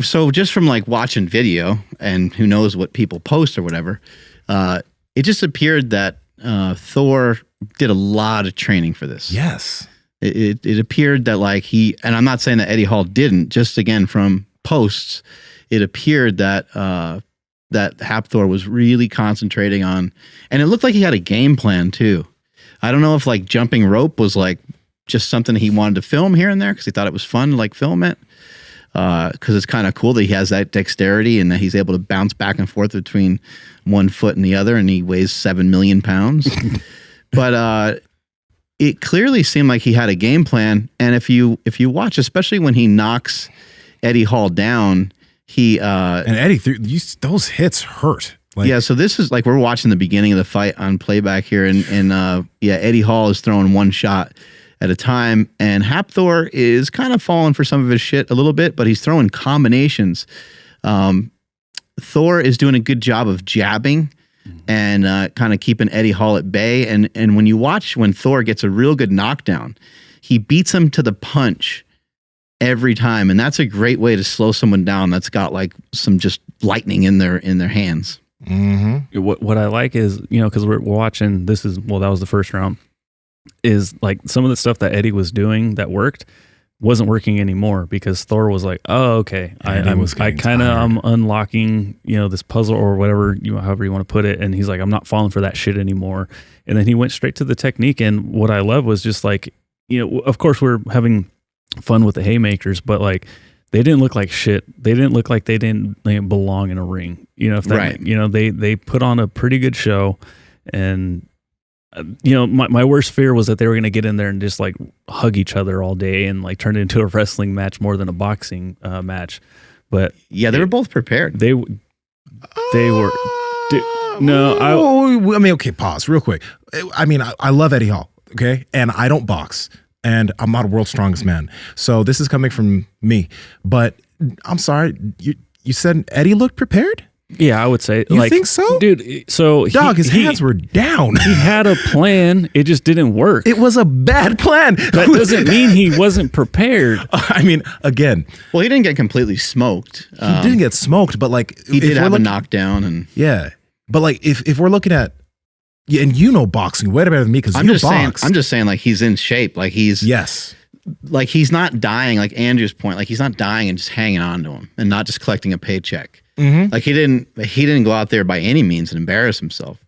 So just from like watching video and who knows what people post or whatever, it just appeared that Thor did a lot of training for this. Yes. It appeared that like and I'm not saying that Eddie Hall didn't, just again from posts, it appeared that that Hafthor was really concentrating on, and it looked like he had a game plan too. I don't know if like jumping rope was like just something he wanted to film here and there because he thought it was fun to like film it. Because it's kind of cool that he has that dexterity and that he's able to bounce back and forth between one foot and the other, and he weighs 7 million pounds. But it clearly seemed like he had a game plan. And if you watch, especially when he knocks Eddie Hall down, and Eddie those hits hurt. Like, yeah, so this is like we're watching the beginning of the fight on playback here, and Eddie Hall is throwing one shot at a time, and Hafthor is kind of falling for some of his shit a little bit, but he's throwing combinations. Thor is doing a good job of jabbing and kind of keeping Eddie Hall at bay. And when you watch when Thor gets a real good knockdown, he beats him to the punch every time, and that's a great way to slow someone down that's got like some just lightning in their hands. Mm-hmm. What I like is, because we're watching, that was the first round, is like some of the stuff that Eddie was doing that worked wasn't working anymore because Thor was like, oh, okay, I'm unlocking, this puzzle or whatever, however you want to put it. And he's like, I'm not falling for that shit anymore. And then he went straight to the technique. And what I love was just like, of course we're having fun with the haymakers, but like they didn't look like shit. They didn't look like they didn't belong in a ring. They put on a pretty good show. And my worst fear was that they were going to get in there and just like hug each other all day and like turn it into a wrestling match more than a boxing match. But yeah, they were both prepared. They were. Okay, pause real quick. I love Eddie Hall. Okay, and I don't box, and I'm not a world's strongest man. So this is coming from me. But I'm sorry, you said Eddie looked prepared? Yeah, I would say. You think so? Dude, so his hands were down. He had a plan. It just didn't work. It was a bad plan. That doesn't mean he wasn't prepared. Again. Well, he didn't get completely smoked. He didn't get smoked, but like... He did have a knockdown. And yeah. But like, if we're looking at... Yeah, and boxing way better than me because you box. I'm just saying like he's in shape. Like he's... Yes. Like he's not dying, like Andrew's point. Like he's not dying and just hanging on to him and not just collecting a paycheck. Mm-hmm. Like he didn't go out there by any means and embarrass himself.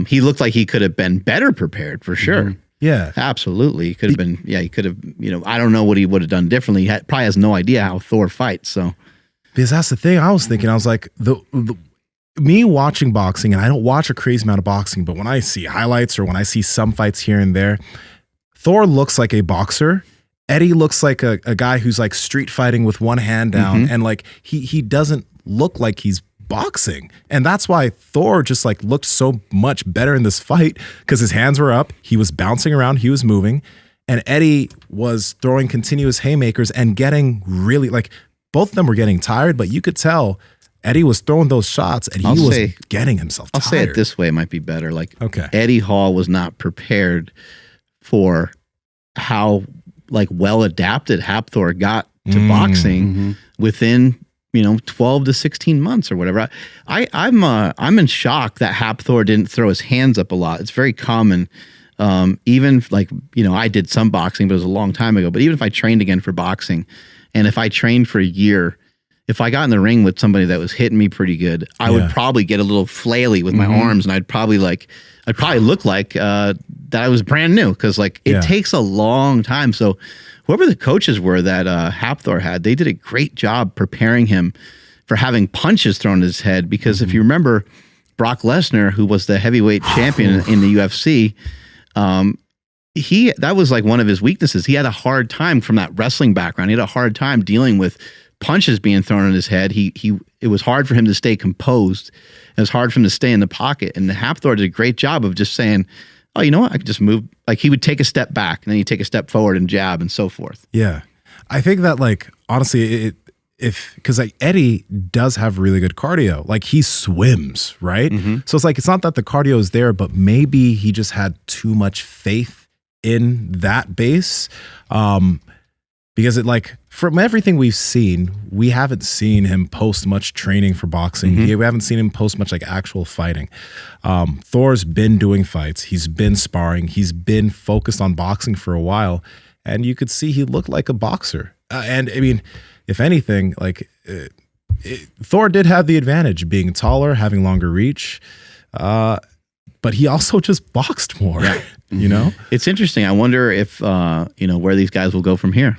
He looked like he could have been better prepared for sure. Mm-hmm. Yeah, absolutely. He could have been. Yeah, he could have. I don't know what he would have done differently. He probably has no idea how Thor fights. So, because that's the thing I was thinking. I was like, me watching boxing, and I don't watch a crazy amount of boxing, but when I see highlights or when I see some fights here and there, Thor looks like a boxer. Eddie looks like a guy who's like street fighting with one hand down, and like he doesn't look like he's boxing. And that's why Thor just like looked so much better in this fight because his hands were up, he was bouncing around, he was moving, and Eddie was throwing continuous haymakers and getting really like both of them were getting tired, but you could tell Eddie was throwing those shots and he was getting himself tired. I'll say it this way, it might be better. Like Eddie Hall was not prepared for how like well adapted Hafthor got to boxing within 12 to 16 months or whatever. I'm in shock that Hafthor didn't throw his hands up a lot. It's very common. Even like, I did some boxing, but it was a long time ago. But even if I trained again for boxing, and if I trained for a year, if I got in the ring with somebody that was hitting me pretty good, I would probably get a little flaily with my arms, and I'd probably look like that I was brand new because like it takes a long time. So whoever the coaches were that Hafthor had, they did a great job preparing him for having punches thrown at his head. Because if you remember Brock Lesnar, who was the heavyweight champion in the UFC, that was like one of his weaknesses. He had a hard time from that wrestling background. He had a hard time dealing with punches being thrown at his head. It was hard for him to stay composed. It was hard for him to stay in the pocket. And Hafthor did a great job of just saying, oh, you know what? I could just move. Like he would take a step back and then he'd take a step forward and jab and so forth. Yeah. I think that like, honestly, because like Eddie does have really good cardio. Like he swims, right? So it's like, it's not that the cardio is there, but maybe he just had too much faith in that base. because from everything we've seen, we haven't seen him post much training for boxing. We haven't seen him post much like actual fighting. Thor's been doing fights. He's been sparring. He's been focused on boxing for a while, and you could see he looked like a boxer. And I mean, if anything, Thor did have the advantage being taller, having longer reach, but he also just boxed more. Yeah. You know, it's interesting. I wonder if where these guys will go from here.